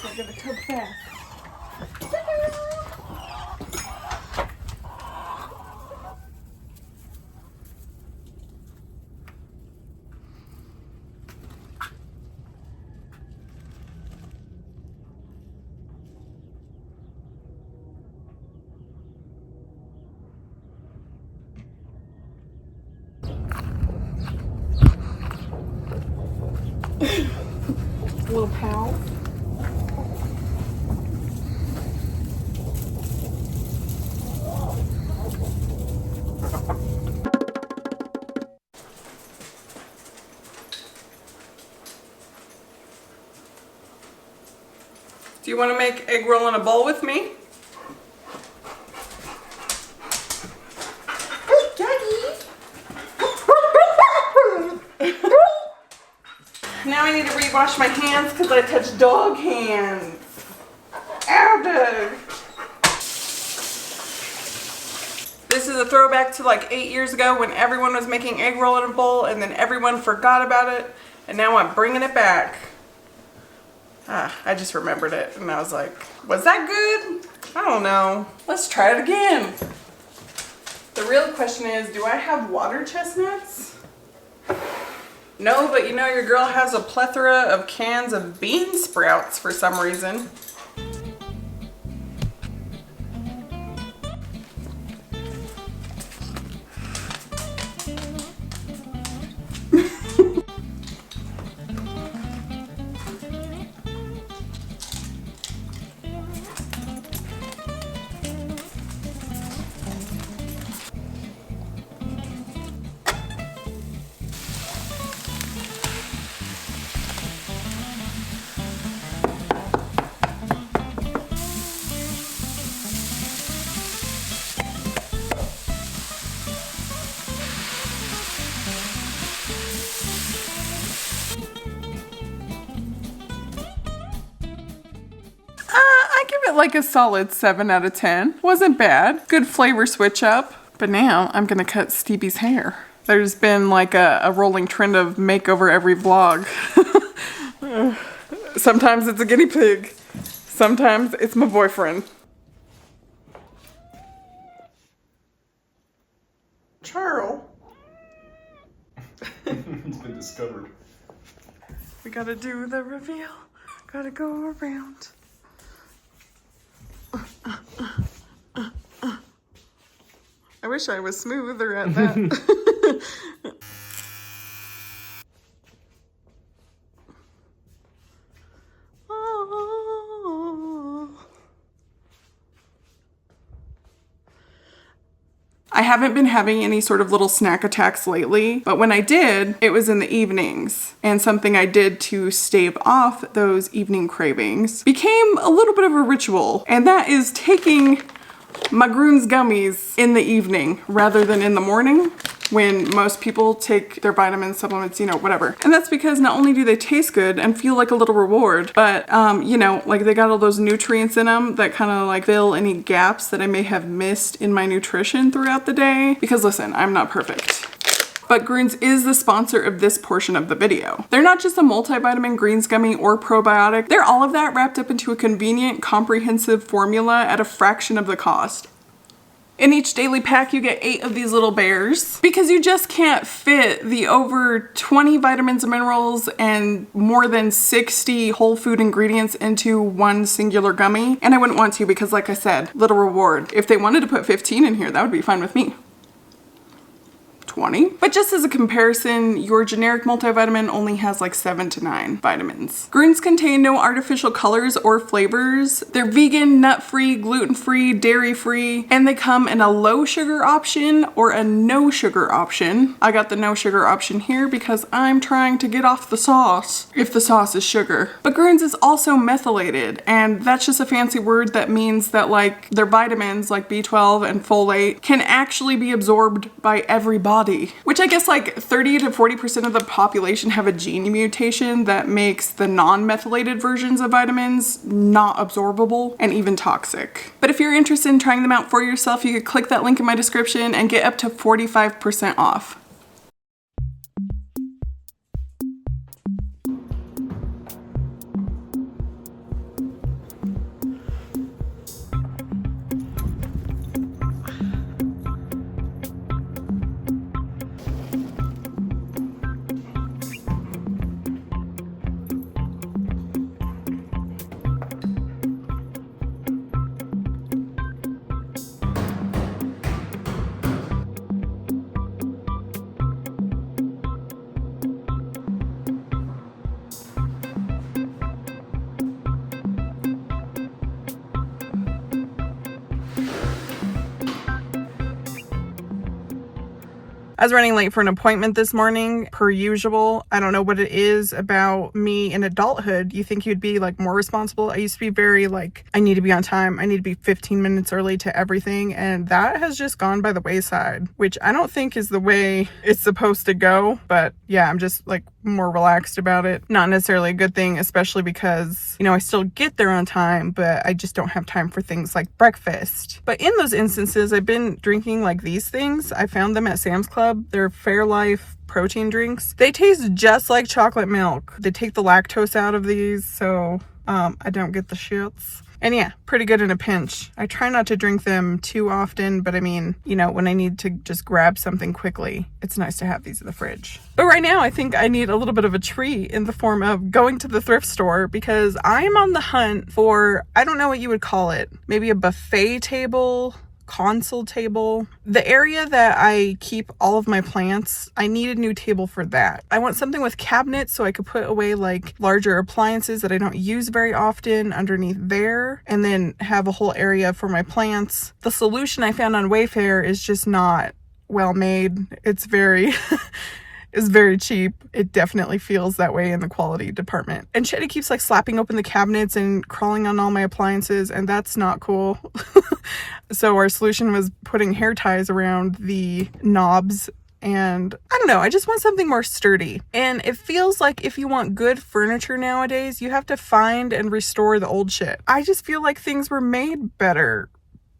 I gotta cook fast. Little pal. Do you want to make egg roll in a bowl with me? Now I need to rewash my hands because I touched dog hands. Ow, Doug. This is a throwback to like 8 years ago when everyone was making egg roll in a bowl and then everyone forgot about it, and now I'm bringing it back. I just remembered it and I was like, was that good? I don't know. Let's try it again. The real question is, do I have water chestnuts? No, but you know your girl has a plethora of cans of bean sprouts for some reason. I give it like a solid 7 out of 10. Wasn't bad. Good flavor switch up. But now I'm gonna cut Stevie's hair. There's been like a rolling trend of makeover every vlog. Sometimes it's a guinea pig. Sometimes it's my boyfriend. Charles. It's been discovered. We gotta do the reveal. Gotta go around. I wish I was smoother at that. I haven't been having any sort of little snack attacks lately, but when I did, it was in the evenings. And something I did to stave off those evening cravings became a little bit of a ritual, and that is taking my Grooms gummies in the evening rather than in the morning when most people take their vitamins, supplements, you know, whatever. And that's because not only do they taste good and feel like a little reward, but you know, like they got all those nutrients in them that kind of like fill any gaps that I may have missed in my nutrition throughout the day. Because listen, I'm not perfect. But Greens is the sponsor of this portion of the video. They're not just a multivitamin, greens gummy, or probiotic. They're all of that wrapped up into a convenient, comprehensive formula at a fraction of the cost. In each daily pack, you get 8 of these little bears because you just can't fit the over 20 vitamins and minerals and more than 60 whole food ingredients into one singular gummy. And I wouldn't want to because, like I said, little reward. If they wanted to put 15 in here, that would be fine with me. 20. But just as a comparison, your generic multivitamin only has like 7 to 9 vitamins. Greens contain no artificial colors or flavors. They're vegan, nut-free, gluten-free, dairy-free, and they come in a low sugar option or a no sugar option. I got the no sugar option here because I'm trying to get off the sauce, if the sauce is sugar. But Greens is also methylated, and that's just a fancy word that means that like their vitamins like B12 and folate can actually be absorbed by every body. Which I guess like 30 to 40% of the population have a gene mutation that makes the non-methylated versions of vitamins not absorbable and even toxic. But if you're interested in trying them out for yourself, you could click that link in my description and get up to 45% off. I was running late for an appointment this morning, per usual. I don't know what it is about me in adulthood. You think you'd be like more responsible. I used to be very like, I need to be on time. I need to be 15 minutes early to everything. And that has just gone by the wayside, which I don't think is the way it's supposed to go. But yeah, I'm just like more relaxed about it. Not necessarily a good thing, especially because, you know, I still get there on time, but I just don't have time for things like breakfast. But in those instances, I've been drinking like these things. I found them at Sam's Club. They're Fairlife protein drinks. They taste just like chocolate milk. They take the lactose out of these, so I don't get the shits. And yeah, pretty good in a pinch. I try not to drink them too often, but I mean, you know, when I need to just grab something quickly, it's nice to have these in the fridge. But right now, I think I need a little bit of a treat in the form of going to the thrift store because I am on the hunt for, I don't know what you would call it, maybe a buffet table, console table. The area that I keep all of my plants, I need a new table for that. I want something with cabinets so I could put away like larger appliances that I don't use very often underneath there, and then have a whole area for my plants. The solution I found on Wayfair is just not well made. It's very is very cheap. It definitely feels that way in the quality department. And Shetty keeps like slapping open the cabinets and crawling on all my appliances, and that's not cool. So our solution was putting hair ties around the knobs, and I don't know, I just want something more sturdy. And it feels like if you want good furniture nowadays, you have to find and restore the old shit. I just feel like things were made better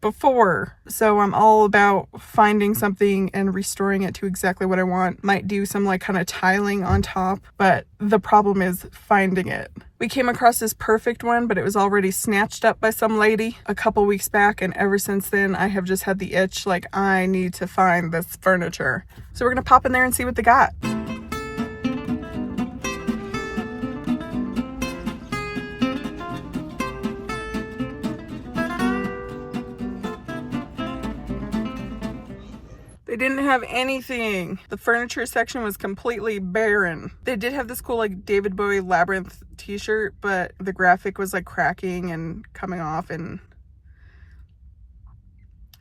before. So I'm all about finding something and restoring it to exactly what I want. Might do some like kind of tiling on top, but the problem is finding it. We came across this perfect one, but it was already snatched up by some lady a couple weeks back, and ever since then I have just had the itch like I need to find this furniture. So we're gonna pop in there and see what they got. They didn't have anything. The furniture section was completely barren. They did have this cool like David Bowie Labyrinth t-shirt, but the graphic was like cracking and coming off, and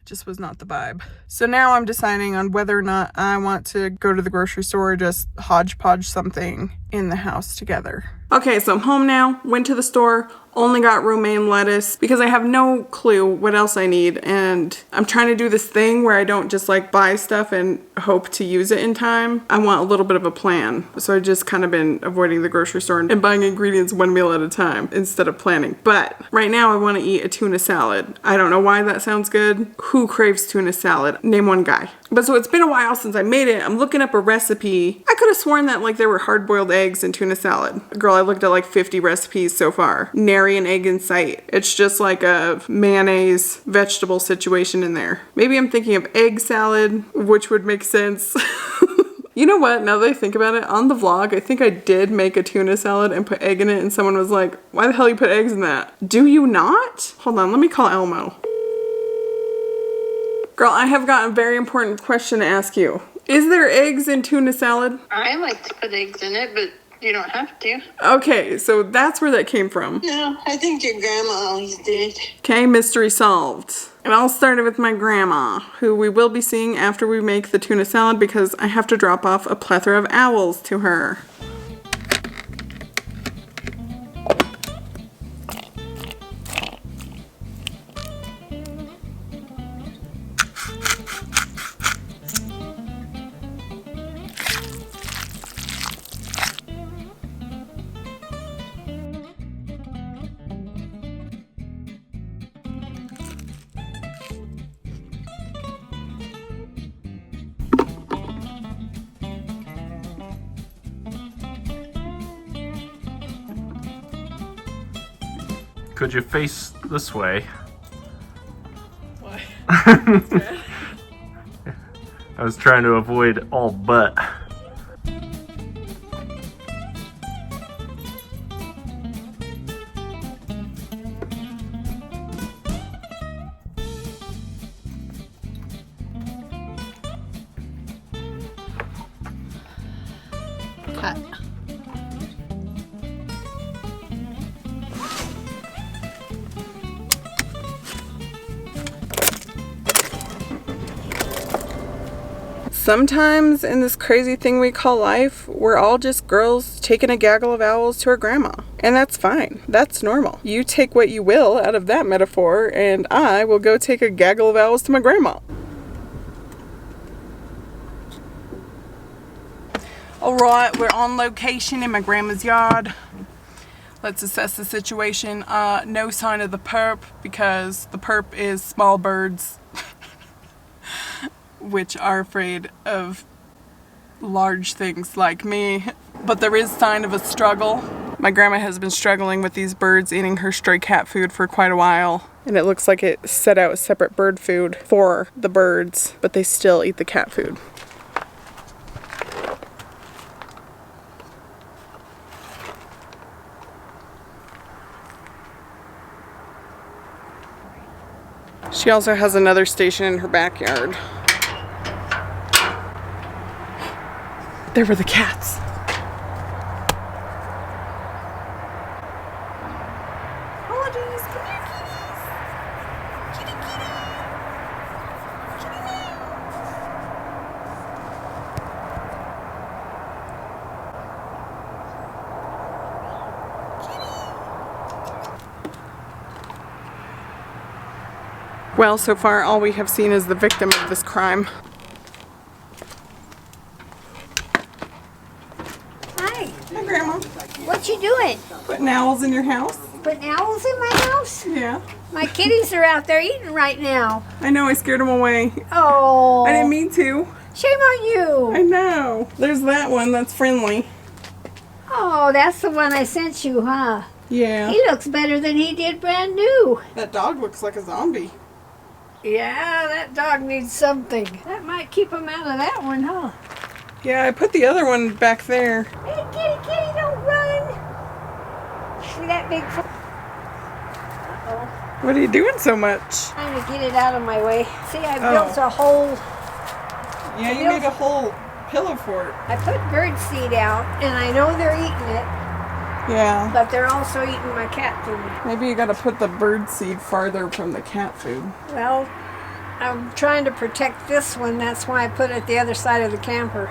just was not the vibe. So now I'm deciding on whether or not I want to go to the grocery store or just hodgepodge something in the house together. Okay, so I'm home now, went to the store, only got romaine lettuce because I have no clue what else I need, and I'm trying to do this thing where I don't just like buy stuff and hope to use it in time. I want a little bit of a plan, so I've just kind of been avoiding the grocery store and buying ingredients one meal at a time instead of planning. But right now I want to eat a tuna salad. I don't know why that sounds good. Who craves tuna salad? Name one guy. But so it's been a while since I made it. I'm looking up a recipe. I could have sworn that like there were hard-boiled eggs in tuna salad. Girl, I looked at like 50 recipes so far. Nary an egg in sight. It's just like a mayonnaise vegetable situation in there. Maybe I'm thinking of egg salad, which would make sense. You know what? Now that I think about it, on the vlog, I think I did make a tuna salad and put egg in it, and someone was like, why the hell you put eggs in that? Do you not? Hold on, let me call Elmo. Girl, I have got a very important question to ask you. Is there eggs in tuna salad? I like to put eggs in it, but you don't have to. Okay, so that's where that came from. No, I think your grandma always did. Okay, mystery solved. And I'll start it with my grandma, who we will be seeing after we make the tuna salad because I have to drop off a plethora of owls to her. Could you face this way? Why? I was trying to avoid all butt. Cut. Sometimes in this crazy thing we call life, we're all just girls taking a gaggle of owls to our grandma. And that's fine. That's normal. You take what you will out of that metaphor, and I will go take a gaggle of owls to my grandma. Alright, we're on location in my grandma's yard. Let's assess the situation. No sign of the perp, because the perp is small birds which are afraid of large things like me. But there is sign of a struggle. My grandma has been struggling with these birds eating her stray cat food for quite a while. And it looks like it set out separate bird food for the birds, but they still eat the cat food. She also has another station in her backyard. There were the cats. Apologies. Come here, kitties. Kitty, kitty. Kitty meow. Kitty. Well, so far all we have seen is the victim of this crime. What you doing? Putting owls in your house? Putting owls in my house? Yeah. My kitties are out there eating right now. I know, I scared them away. Oh. I didn't mean to. Shame on you. I know. There's that one that's friendly. Oh, that's the one I sent you, huh? Yeah. He looks better than he did brand new. That dog looks like a zombie. Yeah, that dog needs something. That might keep him out of that one, huh? Yeah, I put the other one back there. Hey, kitty, kitty, don't run. See that big foot? Uh-oh. What are you doing so much? Trying to get it out of my way. See, I built a hole. Yeah, you made a whole pillow for it. I put bird seed out, and I know they're eating it, Yeah. but they're also eating my cat food. Maybe you gotta put the bird seed farther from the cat food. Well, I'm trying to protect this one. That's why I put it the other side of the camper.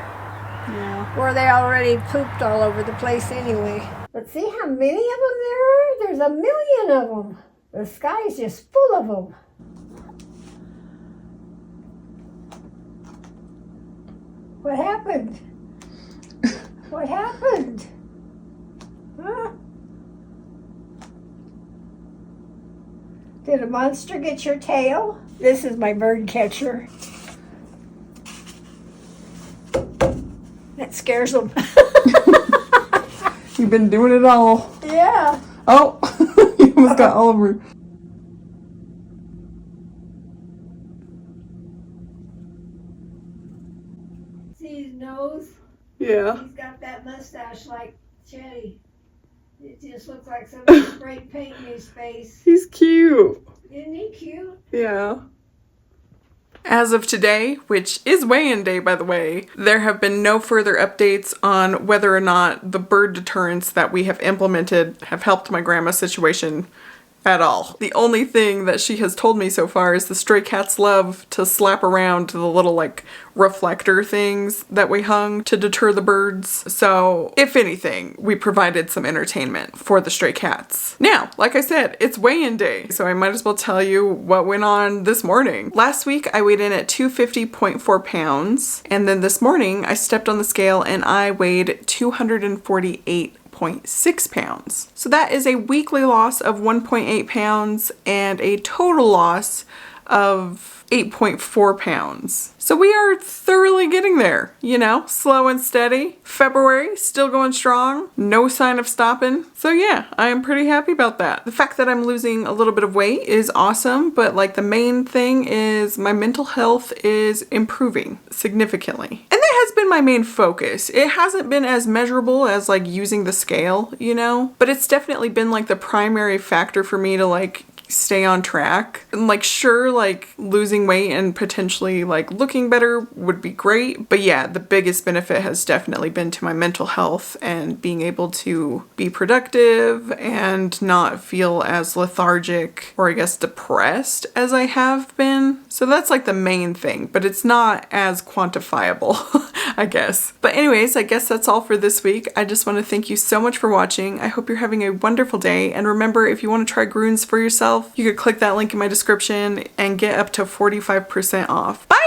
Yeah. Where they already pooped all over the place anyway. But see how many of them there are? There's a million of them. The sky's just full of them. What happened? What happened? Huh? Did a monster get your tail? This is my bird catcher. That scares them. You've been doing it all. Yeah. Oh, you almost got all over. See his nose? Yeah. He's got that mustache like Chetty. It just looks like somebody sprayed paint in his face. He's cute. Isn't he cute? Yeah. As of today, which is weigh-in day by the way, there have been no further updates on whether or not the bird deterrents that we have implemented have helped my grandma's situation at all. The only thing that she has told me so far is the stray cats love to slap around the little like reflector things that we hung to deter the birds. So if anything, we provided some entertainment for the stray cats. Now, like I said, it's weigh-in day, so I might as well tell you what went on this morning. Last week I weighed in at 250.4 pounds, and then this morning I stepped on the scale and I weighed 248.6 pounds. So that is a weekly loss of 1.8 pounds and a total loss of 8.4 pounds. So we are thoroughly getting there, you know, slow and steady. February, still going strong. No sign of stopping. So yeah, I am pretty happy about that. The fact that I'm losing a little bit of weight is awesome, but like the main thing is my mental health is improving significantly. And that has been my main focus. It hasn't been as measurable as like using the scale, you know, but it's definitely been like the primary factor for me to like stay on track. And like, sure, like losing weight and potentially like looking better would be great. But yeah, the biggest benefit has definitely been to my mental health and being able to be productive and not feel as lethargic or I guess depressed as I have been. So that's like the main thing, but it's not as quantifiable, I guess. But anyways, I guess that's all for this week. I just want to thank you so much for watching. I hope you're having a wonderful day. And remember, if you want to try Grunes for yourself, you could click that link in my description and get up to 45% off. Bye!